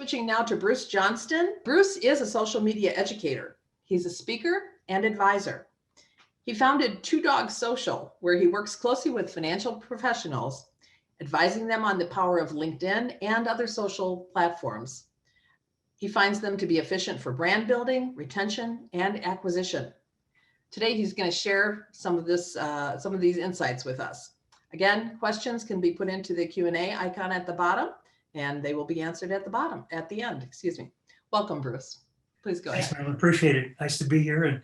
Switching now to Bruce Johnston. Bruce is a social media educator. He's a speaker and advisor. He founded Two Dogs Social, where he works closely with financial professionals, advising them on the power of LinkedIn and other social platforms. He finds them to be efficient for brand building, retention, and acquisition. Today, he's going to share some of these insights with us. Again, questions can be put into the Q&A icon at the bottom, and they will be answered at the end, excuse me. Welcome, Bruce. Please go ahead. Thanks, Marilyn. Appreciate it. Nice to be here. And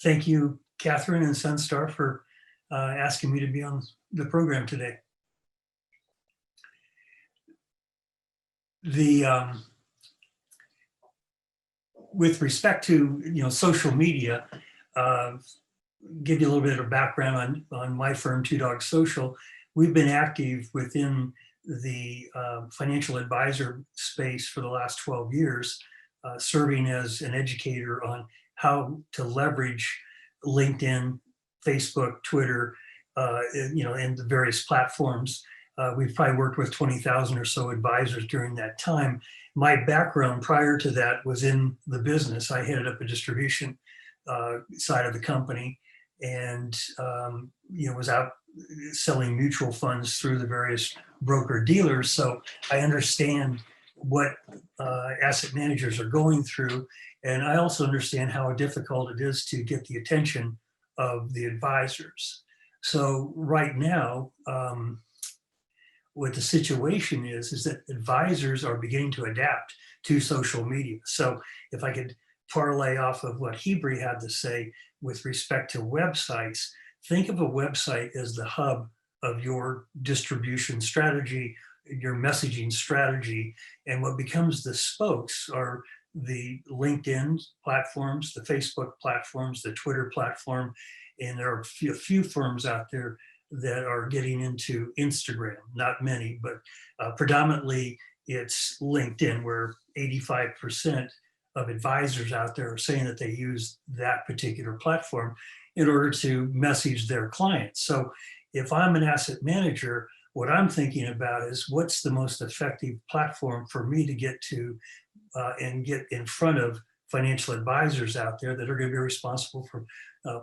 thank you, Catherine and SunStar, for asking me to be on the program today. With respect to social media, give you a little bit of background on my firm, Two Dogs Social. We've been active within the financial advisor space for the last 12 years, serving as an educator on how to leverage LinkedIn, Facebook, Twitter, and the various platforms. We've probably worked with 20,000 or so advisors during that time. My background prior to that was in the business. I headed up a distribution side of the company, and was out selling mutual funds through the various broker dealers. So I understand what asset managers are going through, and I also understand how difficult it is to get the attention of the advisors. So right now, what the situation is that advisors are beginning to adapt to social media. So if I could parlay off of what Hebrew had to say with respect to websites, think of a website as the hub of your distribution strategy, your messaging strategy, and what becomes the spokes are the LinkedIn platforms, the Facebook platforms, the Twitter platform, and there are a few firms out there that are getting into Instagram. Not many, but predominantly it's LinkedIn, where 85% of advisors out there are saying that they use that particular platform in order to message their clients. So if I'm an asset manager, what I'm thinking about is what's the most effective platform for me to get to and get in front of financial advisors out there that are going to be responsible for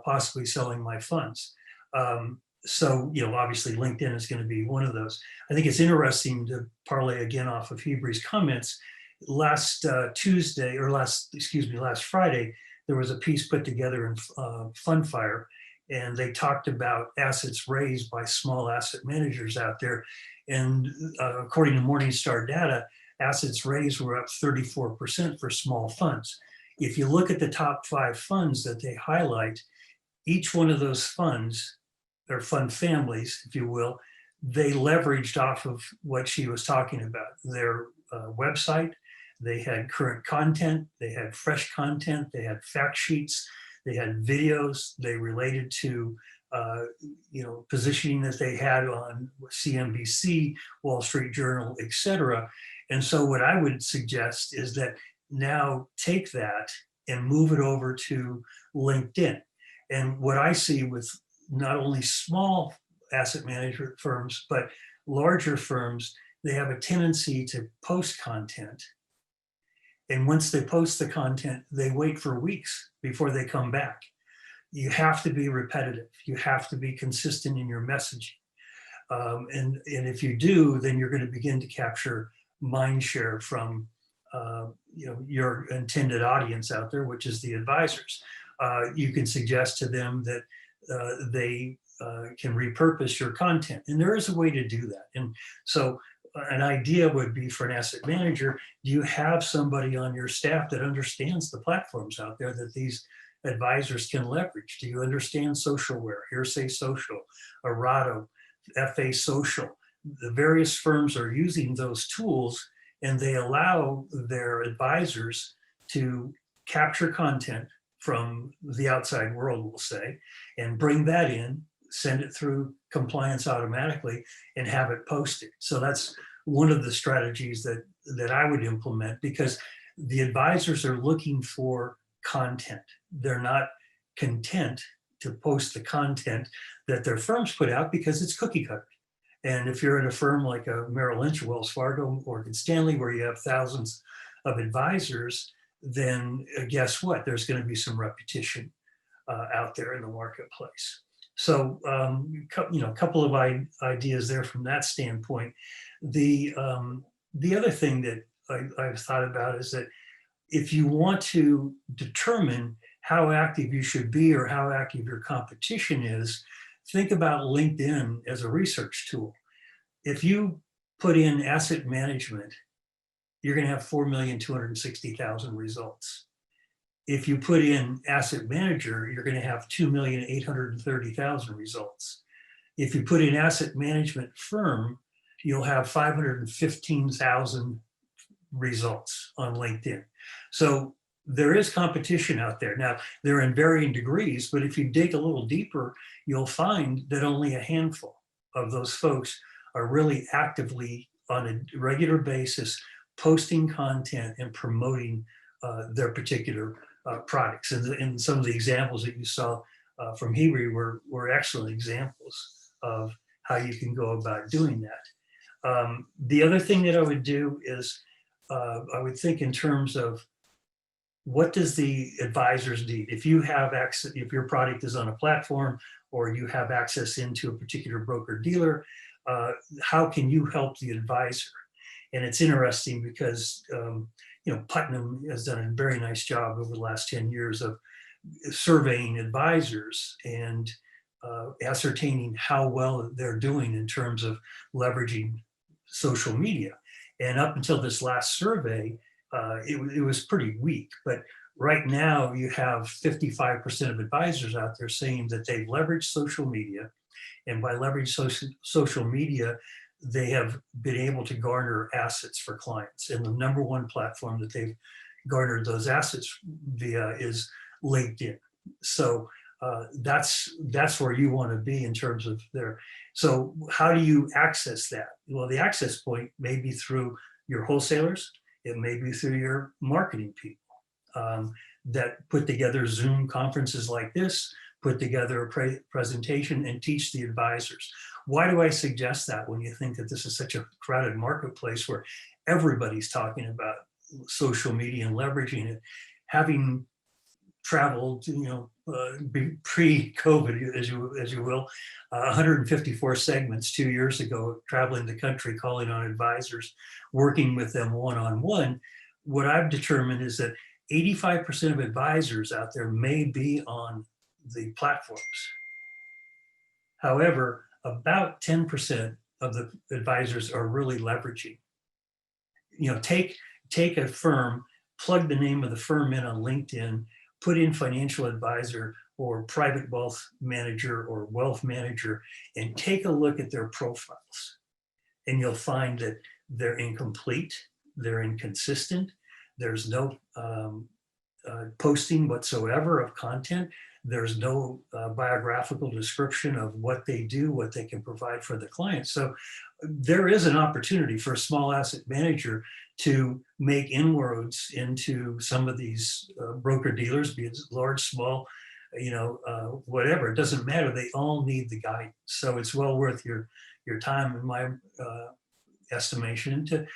possibly selling my funds. So, obviously LinkedIn is going to be one of those. I think it's interesting to parlay again off of Hebrew's comments. Last Friday, there was a piece put together in Fundfire, and they talked about assets raised by small asset managers out there. And according to Morningstar data, assets raised were up 34% for small funds. If you look at the top 5 funds that they highlight, each one of those funds, or fund families, if you will, they leveraged off of what she was talking about. Their website, they had current content, they had fresh content, they had fact sheets, they had videos, they related to positioning that they had on CNBC, Wall Street Journal, etc. And so what I would suggest is that now take that and move it over to LinkedIn. And what I see with not only small asset management firms, but larger firms, they have a tendency to post content. And once they post the content, they wait for weeks before they come back. You have to be repetitive. You have to be consistent in your messaging. And if you do, then you're going to begin to capture mind share from your intended audience out there, which is the advisors. You can suggest to them that they can repurpose your content. And there is a way to do that. And so an idea would be for an asset manager, do you have somebody on your staff that understands the platforms out there that these advisors can leverage? Do you understand Socialware, Hearsay Social, Arado, FA Social? The various firms are using those tools, and they allow their advisors to capture content from the outside world, we'll say, and bring that in, send it through compliance automatically, and have it posted. So that's one of the strategies that I would implement, because the advisors are looking for content. They're not content to post the content that their firms put out because it's cookie cutter. And if you're in a firm like a Merrill Lynch, Wells Fargo, Morgan Stanley, where you have thousands of advisors, then guess what? There's going to be some repetition out there in the marketplace. So, a couple of ideas there from that standpoint. The other thing that I've thought about is that if you want to determine how active you should be or how active your competition is, think about LinkedIn as a research tool. If you put in asset management, you're going to have 4,260,000 results. If you put in asset manager, you're going to have 2,830,000 results. If you put in asset management firm, you'll have 515,000 results on LinkedIn. So there is competition out there. Now, they're in varying degrees, but if you dig a little deeper, you'll find that only a handful of those folks are really actively on a regular basis posting content and promoting their particular products. And some of the examples that you saw from Hebrew were excellent examples of how you can go about doing that. The other thing that I would do is I would think in terms of what does the advisors need? If you have access, if your product is on a platform or you have access into a particular broker dealer, how can you help the advisor? And it's interesting because Putnam has done a very nice job over the last 10 years of surveying advisors and ascertaining how well they're doing in terms of leveraging social media. And up until this last survey, it was pretty weak. But right now, you have 55% of advisors out there saying that they've leveraged social media. And by leveraging social media, they have been able to garner assets for clients. And the number one platform that they've garnered those assets via is LinkedIn. So that's where you want to be in terms of their. So how do you access that? Well, the access point may be through your wholesalers. It may be through your marketing people that put together Zoom conferences like this, put together a presentation and teach the advisors. Why do I suggest that when you think that this is such a crowded marketplace where everybody's talking about social media and leveraging it? Having traveled, pre-COVID, as you will, 154 segments 2 years ago, traveling the country, calling on advisors, working with them one-on-one, what I've determined is that 85% of advisors out there may be on the platforms. However, about 10% of the advisors are really leveraging. Take a firm, plug the name of the firm in on LinkedIn, put in financial advisor or private wealth manager or wealth manager, and take a look at their profiles. And you'll find that they're incomplete, they're inconsistent, there's no posting whatsoever of content. There's no biographical description of what they do, what they can provide for the client. So there is an opportunity for a small asset manager to make inroads into some of these broker dealers, be it large, small, whatever. It doesn't matter. They all need the guidance. So it's well worth your time, in my estimation, to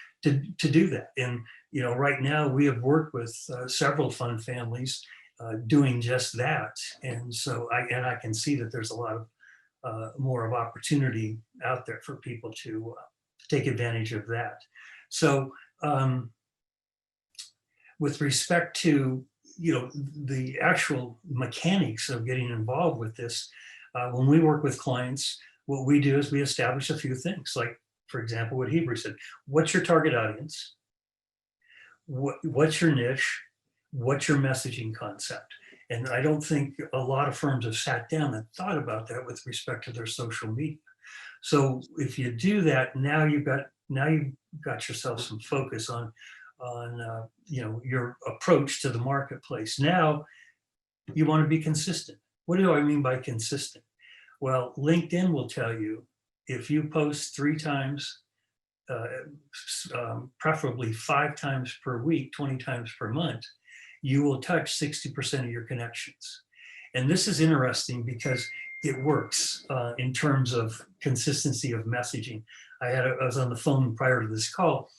do that. And right now we have worked with several fund families doing just that. And so I can see that there's a lot of more of opportunity out there for people to take advantage of that. So with respect to the actual mechanics of getting involved with this, when we work with clients, what we do is we establish a few things, like, for example, what Hebrew said: what's your target audience? What's your niche? What's your messaging concept? And I don't think a lot of firms have sat down and thought about that with respect to their social media. So if you do that, now you've got yourself some focus on your approach to the marketplace. Now you want to be consistent. What do I mean by consistent? Well, LinkedIn will tell you if you post 3 times, preferably 5 times per week, 20 times per month, you will touch 60% of your connections. And this is interesting because it works in terms of consistency of messaging. I was on the phone prior to this call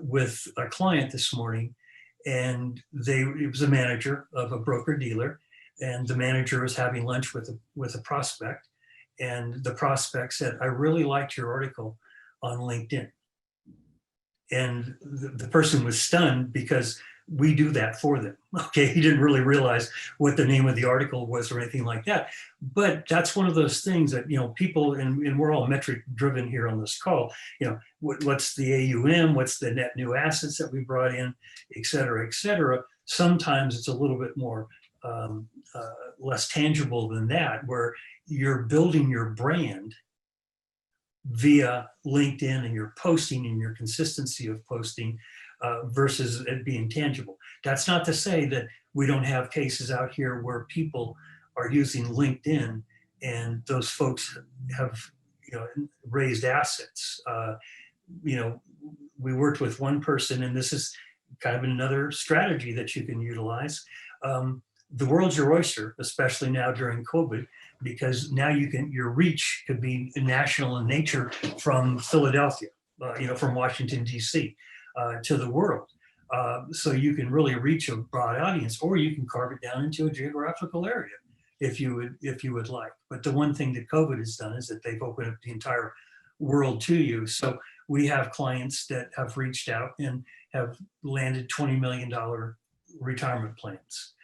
with a client this morning, and it was a manager of a broker dealer, and the manager was having lunch with a prospect, and the prospect said, "I really liked your article on LinkedIn." And the person was stunned because we do that for them. Okay, he didn't really realize what the name of the article was or anything like that. But that's one of those things that, people, and we're all metric driven here on this call, what's the AUM, what's the net new assets that we brought in, et cetera, et cetera. Sometimes it's a little bit more less tangible than that, where you're building your brand via LinkedIn and your posting and your consistency of posting versus it being tangible. That's not to say that we don't have cases out here where people are using LinkedIn and those folks have raised assets. We worked with one person, and this is kind of another strategy that you can utilize. The world's your oyster, especially now during COVID, because now your reach could be national in nature from Philadelphia, from Washington, D.C. To the world. So you can really reach a broad audience, or you can carve it down into a geographical area if you would like. But the one thing that COVID has done is that they've opened up the entire world to you. So we have clients that have reached out and have landed $20 million retirement plans.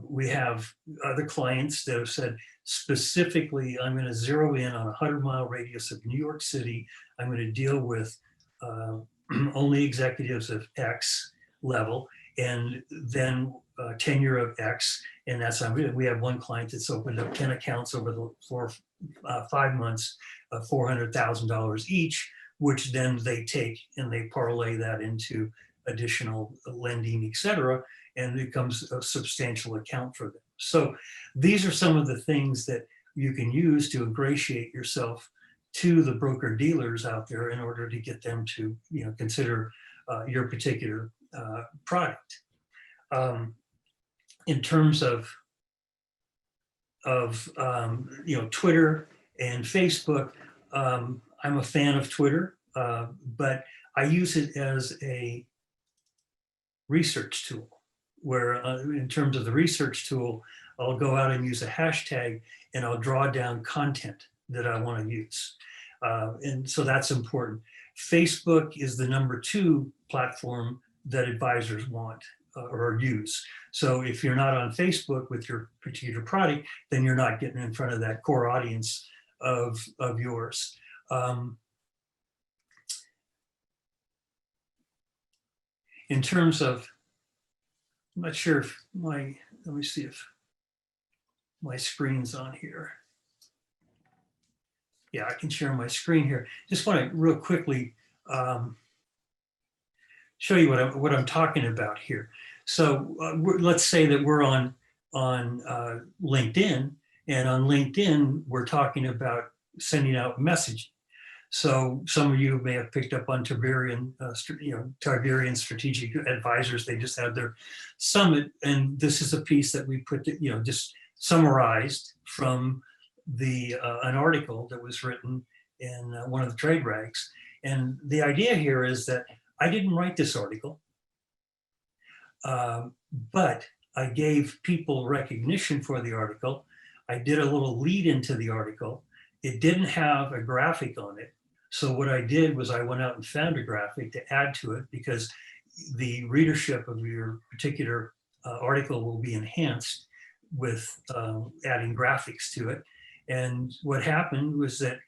We have other clients that have said, specifically, I'm going to zero in on a 100-mile radius of New York City. I'm going to deal with only executives of X level, and then tenure of X. And that's, we have one client that's opened up 10 accounts over the 5 months, $400,000 each, which then they take and they parlay that into additional lending, et cetera, and it becomes a substantial account for them. So these are some of the things that you can use to ingratiate yourself to the broker dealers out there in order to get them to consider your particular product. In terms of Twitter and Facebook, I'm a fan of Twitter, but I use it as a research tool, where in terms of the research tool, I'll go out and use a hashtag and I'll draw down content that I want to use. And so that's important. Facebook is the #2 platform that advisors want or use. So if you're not on Facebook with your particular product, then you're not getting in front of that core audience of yours. In terms of, I'm not sure if let me see if my screen's on here. Yeah, I can share my screen here. Just want to real quickly show you what I'm talking about here. So let's say that we're on LinkedIn, and on LinkedIn we're talking about sending out messaging. So some of you may have picked up on Tiberian Strategic Advisors. They just had their summit, and this is a piece that we put, just summarized from an article that was written in one of the trade rags. And the idea here is that I didn't write this article, but I gave people recognition for the article. I did a little lead into the article. It didn't have a graphic on it. So what I did was I went out and found a graphic to add to it, because the readership of your particular article will be enhanced with adding graphics to it. And what happened was that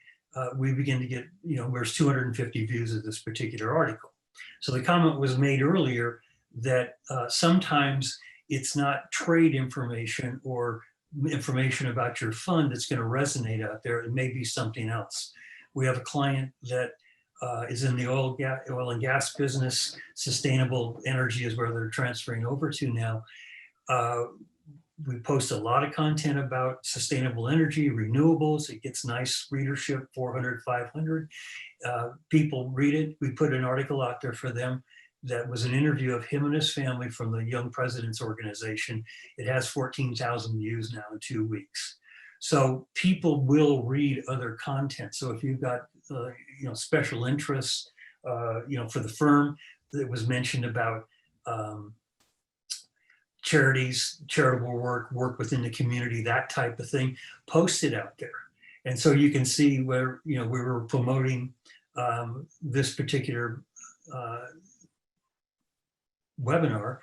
we began to get, there's 250 views of this particular article. So the comment was made earlier that sometimes it's not trade information or information about your fund that's going to resonate out there. It may be something else. We have a client that is in the oil and gas business. Sustainable energy is where they're transferring over to now. We post a lot of content about sustainable energy, renewables. It gets nice readership, 400, 500. People read it. We put an article out there for them that was an interview of him and his family from the Young Presidents Organization. It has 14,000 views now in 2 weeks. So people will read other content. So if you've got special interests for the firm that was mentioned about charities, charitable work within the community, that type of thing, post it out there. And so you can see where, we were promoting this particular webinar,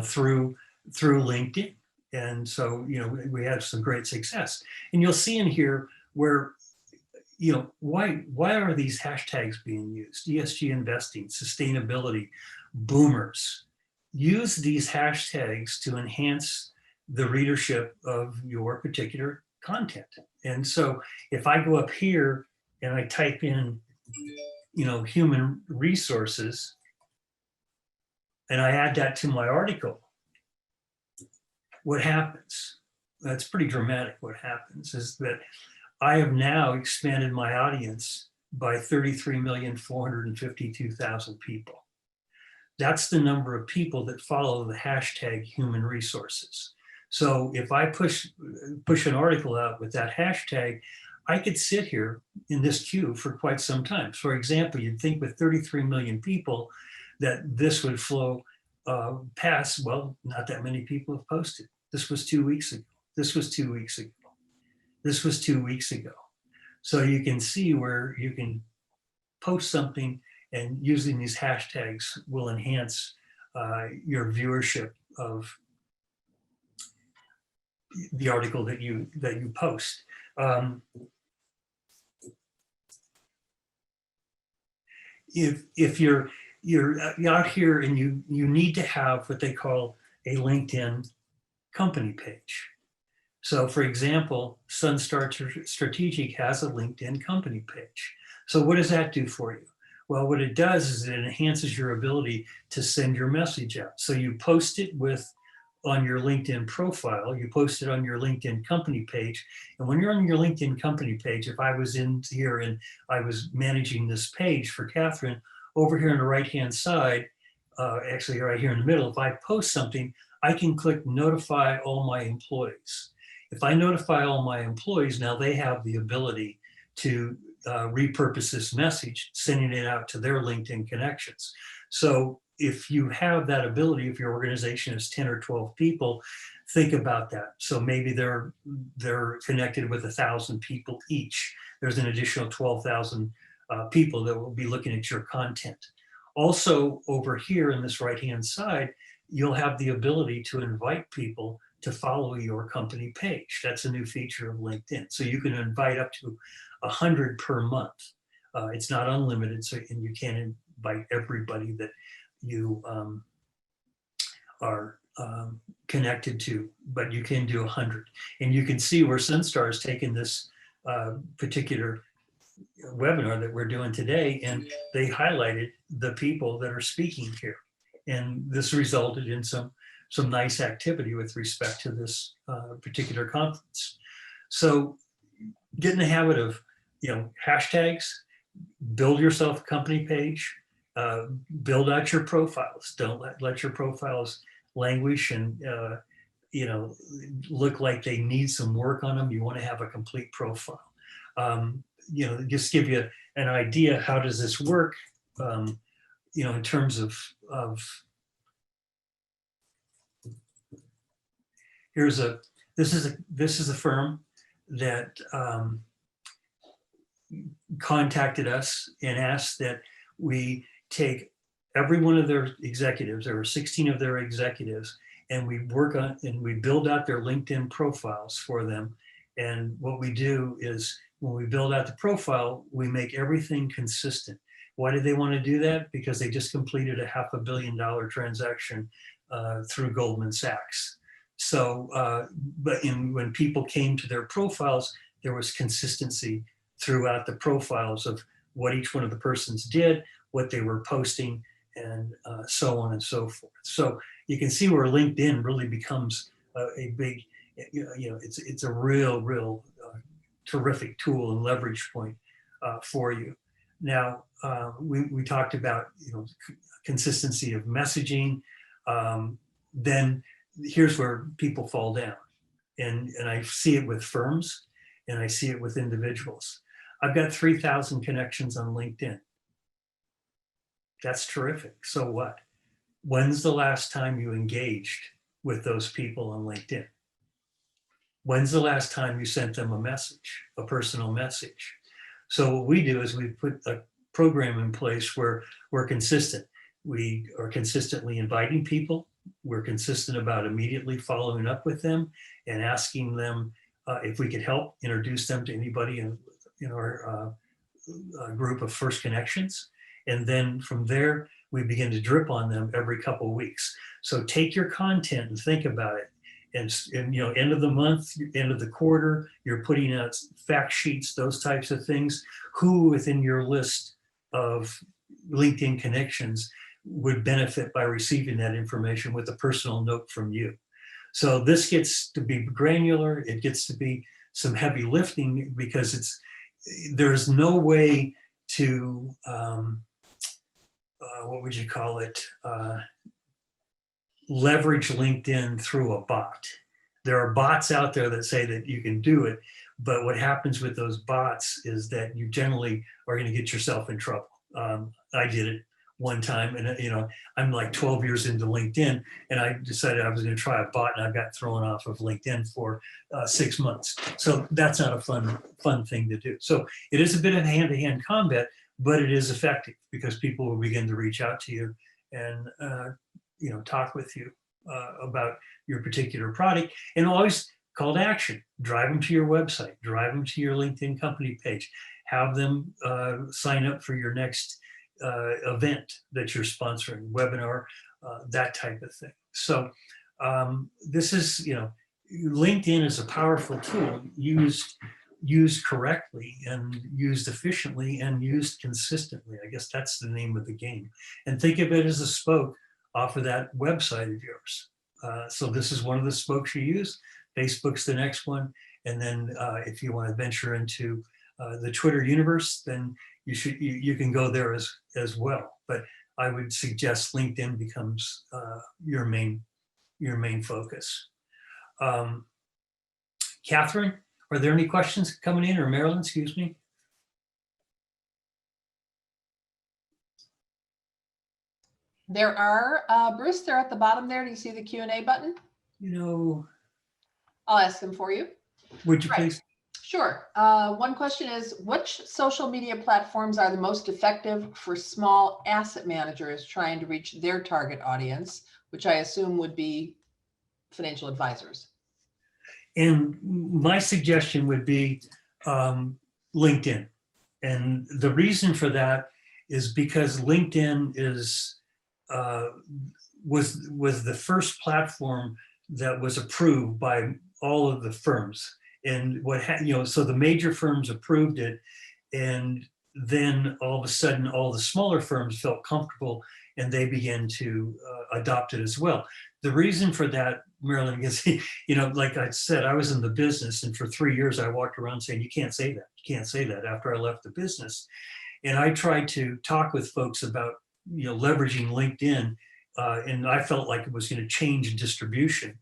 through LinkedIn. And so, we had some great success. And you'll see in here where, why are these hashtags being used? ESG investing, sustainability, boomers. Use these hashtags to enhance the readership of your particular content. And so if I go up here and I type in, human resources, and I add that to my article, what happens? That's pretty dramatic. What happens is that I have now expanded my audience by 33,452,000 people. That's the number of people that follow the hashtag human resources. So if I push an article out with that hashtag, I could sit here in this queue for quite some time. For example, you'd think with 33 million people that this would flow past. Well, not that many people have posted. This was 2 weeks ago. This was 2 weeks ago. This was 2 weeks ago. So you can see where you can post something, and using these hashtags will enhance your viewership of the article that you post. If you're out here and you need to have what they call a LinkedIn company page. So for example, SunStar Strategic has a LinkedIn company page. So what does that do for you? Well, what it does is it enhances your ability to send your message out. So you post it on your LinkedIn profile, you post it on your LinkedIn company page. And when you're on your LinkedIn company page, if I was in here and I was managing this page for Catherine, over here on the right-hand side, actually right here in the middle, if I post something, I can click notify all my employees. If I notify all my employees, now they have the ability to repurpose this message, sending it out to their LinkedIn connections. So if you have that ability, if your organization is 10 or 12 people, think about that. So maybe they're connected with 1,000 people each. There's an additional 12,000 people that will be looking at your content. Also over here in this right-hand side, you'll have the ability to invite people to follow your company page. That's a new feature of LinkedIn. So you can invite up to 100 per month. It's not unlimited, and you can't invite everybody that you are connected to, but you can do 100. And you can see where SunStar has taken this particular webinar that we're doing today, and they highlighted the people that are speaking here. And this resulted in some nice activity with respect to this particular conference. So get in the habit of, hashtags, build yourself a company page, build out your profiles. Don't let your profiles languish and, look like they need some work on them. You want to have a complete profile. Just give you an idea, how does this work, in terms of this is a firm that contacted us and asked that we take every one of their executives. There were 16 of their executives, and we build out their LinkedIn profiles for them. And what we do is, when we build out the profile, we make everything consistent. Why did they want to do that? Because they just completed a $500 million transaction through Goldman Sachs. So, when people came to their profiles, there was consistency throughout the profiles of what each one of the persons did, what they were posting, and so on and so forth. So you can see where LinkedIn really becomes a big, it's a real terrific tool and leverage point for you. Now, we talked about consistency of messaging. Then here's where people fall down, and I see it with firms, and I see it with individuals. I've got 3,000 connections on LinkedIn. That's terrific. So what? When's the last time you engaged with those people on LinkedIn? When's the last time you sent them a message, a personal message? So what we do is we put a program in place where we're consistent. We are consistently inviting people. We're consistent about immediately following up with them and asking them if we could help introduce them to anybody in our group of first connections. And then from there, we begin to drip on them every couple of weeks. So take your content and think about it. And end of the month, end of the quarter, you're putting out fact sheets, those types of things. Who within your list of LinkedIn connections would benefit by receiving that information with a personal note from you? So this gets to be granular. It gets to be some heavy lifting because there's no way to, what would you call it? Leverage LinkedIn through a bot. There are bots out there that say that you can do it, but what happens with those bots is that you generally are going to get yourself in trouble. I did it one time, and I'm like 12 years into LinkedIn, and I decided I was going to try a bot, and I got thrown off of LinkedIn for 6 months. So that's not a fun thing to do. So it is a bit of hand-to-hand combat, but it is effective because people will begin to reach out to you and talk with you about your particular product. And always call to action. Drive them to your website. Drive them to your LinkedIn company page. Have them sign up for your next event that you're sponsoring, webinar, that type of thing. So this is, LinkedIn is a powerful tool used correctly and used efficiently and used consistently. I guess that's the name of the game. And think of it as a spoke off of that website of yours. So this is one of the spokes you use. Facebook's the next one. And then if you want to venture into the Twitter universe, then you can go there as well. But I would suggest LinkedIn becomes your main focus. Catherine, are there any questions coming in, or Marilyn, excuse me? There are, Bruce, they're at the bottom there. Do you see the Q&A button? I'll ask them for you. Would you please? Sure. One question is, which social media platforms are the most effective for small asset managers trying to reach their target audience, which I assume would be financial advisors? And my suggestion would be LinkedIn. And the reason for that is because LinkedIn was the first platform that was approved by all of the firms. And so the major firms approved it, and then all of a sudden all the smaller firms felt comfortable and they began to adopt it as well. The reason for that, Marilyn, is, like I said, I was in the business, and for 3 years I walked around saying, you can't say that, you can't say that, after I left the business. And I tried to talk with folks about leveraging LinkedIn, and I felt like it was going to change distribution.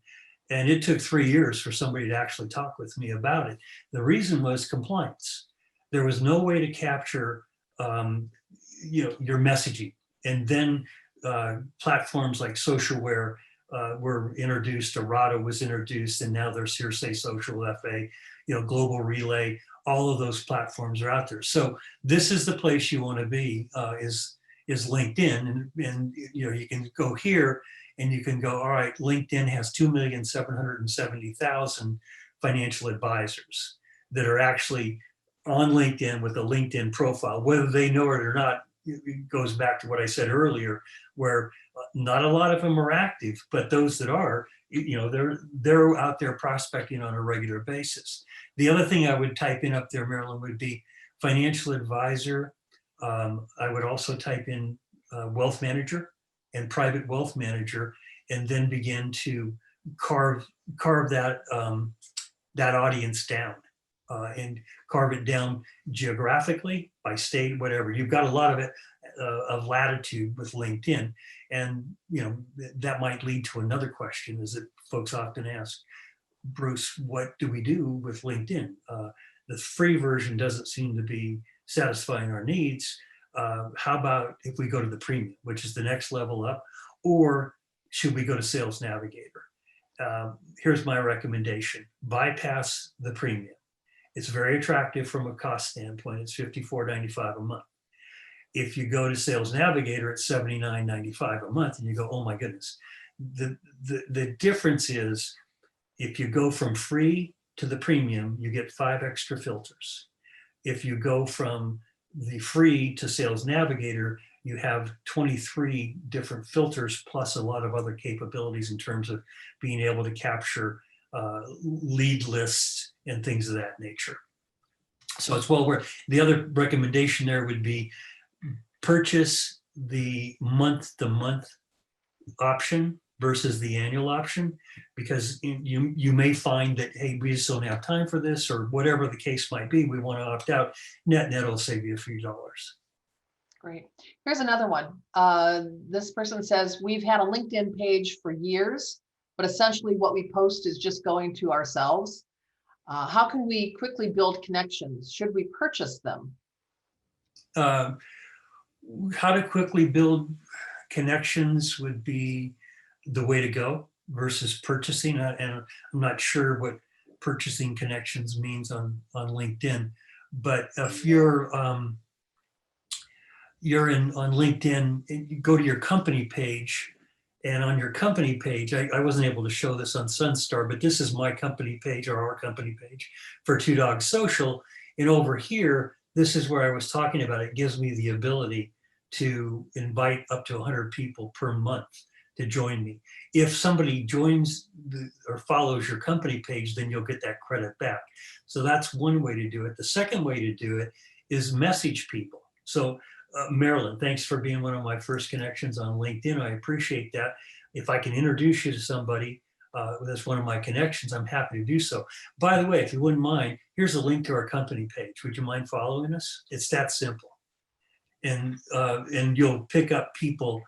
And it took 3 years for somebody to actually talk with me about it. The reason was compliance. There was no way to capture, your messaging. And then platforms like Socialware were introduced, Errata was introduced, and now there's Hearsay Social, FA, Global Relay. All of those platforms are out there. So this is the place you want to be, is LinkedIn. And you can go here and you can go, all right, LinkedIn has 2,770,000 financial advisors that are actually on LinkedIn with a LinkedIn profile. Whether they know it or not, it goes back to what I said earlier, where not a lot of them are active, but those that are, they're out there prospecting on a regular basis. The other thing I would type in up there, Marilyn, would be financial advisor. I would also type in wealth manager and private wealth manager, and then begin to carve that that audience down, and carve it down geographically, by state, whatever. You've got a lot of it of latitude with LinkedIn, and that might lead to another question, is that folks often ask, Bruce, what do we do with LinkedIn? The free version doesn't seem to be satisfying our needs. How about if we go to the premium, which is the next level up, or should we go to Sales Navigator? Here's my recommendation: bypass the premium. It's very attractive from a cost standpoint. It's $54.95 a month. If you go to Sales Navigator, it's $79.95 a month, and you go, oh my goodness. The difference is, if you go from free to the premium, you get 5 extra filters. If you go from the free to Sales Navigator, you have 23 different filters plus a lot of other capabilities in terms of being able to capture lead lists and things of that nature. So it's well worth. The other recommendation there would be purchase the month-to-month option versus the annual option, because you may find that, hey, we just don't have time for this, or whatever the case might be, we want to opt out. Net will save you a few dollars. Great. Here's another one. This person says, we've had a LinkedIn page for years, but essentially what we post is just going to ourselves. How can we quickly build connections? Should we purchase them? How to quickly build connections would be the way to go versus purchasing. And I'm not sure what purchasing connections means on LinkedIn, but if you're on LinkedIn, you go to your company page, and on your company page, I wasn't able to show this on SunStar, but this is my company page, or our company page for Two Dogs Social. And over here, this is where I was talking about. It gives me the ability to invite up to 100 people per month to join me. If somebody joins or follows your company page, then you'll get that credit back. So that's one way to do it. The second way to do it is message people. So Marilyn, thanks for being one of my first connections on LinkedIn. I appreciate that. If I can introduce you to somebody that's one of my connections, I'm happy to do so. By the way, if you wouldn't mind, here's a link to our company page. Would you mind following us? It's that simple. And you'll pick up people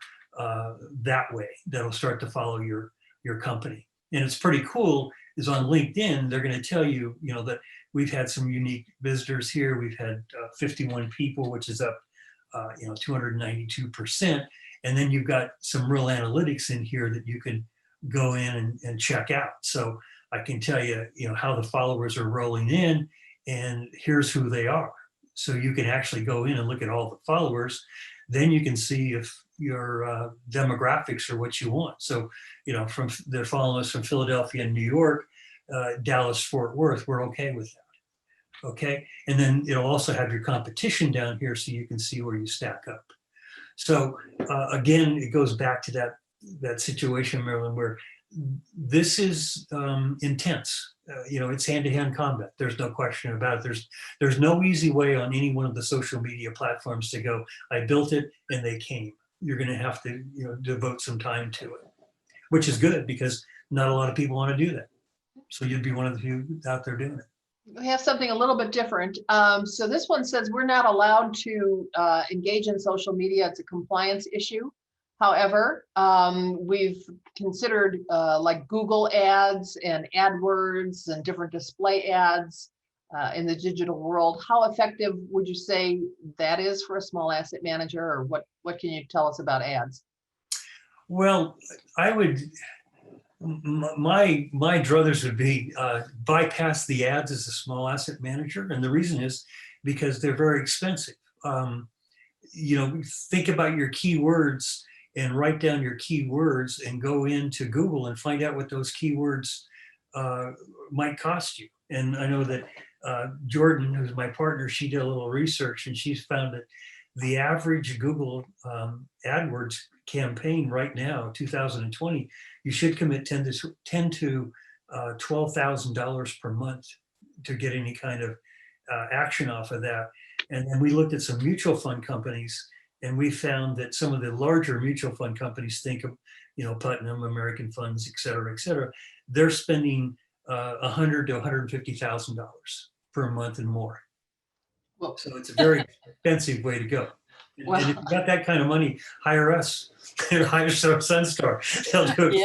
that way that'll start to follow your company. And it's pretty cool is on LinkedIn, they're going to tell you, that we've had some unique visitors here. We've had 51 people, which is up 292%. And then you've got some real analytics in here that you can go in and check out. So I can tell you, how the followers are rolling in, and here's who they are. So you can actually go in and look at all the followers. Then you can see if your demographics are what you want. So, they're following us from Philadelphia and New York, Dallas, Fort Worth, we're okay with that. Okay. And then it'll also have your competition down here so you can see where you stack up. So again, it goes back to that situation, Marilyn, where this is intense. It's hand-to-hand combat. There's no question about it. There's no easy way on any one of the social media platforms to go, I built it and they came. You're going to have to devote some time to it, which is good because not a lot of people want to do that. So you'd be one of the few out there doing it. We have something a little bit different. So this one says we're not allowed to engage in social media. It's a compliance issue. However, we've considered like Google ads and AdWords and different display ads in the digital world. How effective would you say that is for a small asset manager, or what can you tell us about ads? Well, my druthers would be bypass the ads as a small asset manager. And the reason is because they're very expensive. Think about your keywords and write down your keywords and go into Google and find out what those keywords might cost you. And I know that Jordan, who's my partner, she did a little research and she's found that the average Google AdWords campaign right now, 2020, you should commit $10,000 to $12,000 per month to get any kind of action off of that. And then we looked at some mutual fund companies, and we found that some of the larger mutual fund companies, think of, Putnam, American Funds, et cetera, they're spending $100,000 to $150,000 per month and more. Well, so it's a very expensive way to go. Wow. And if you got that kind of money, hire us, hire SunStar. They'll do it for you.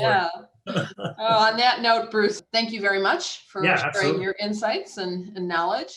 On that note, Bruce, thank you very much for sharing absolutely. Your insights and knowledge.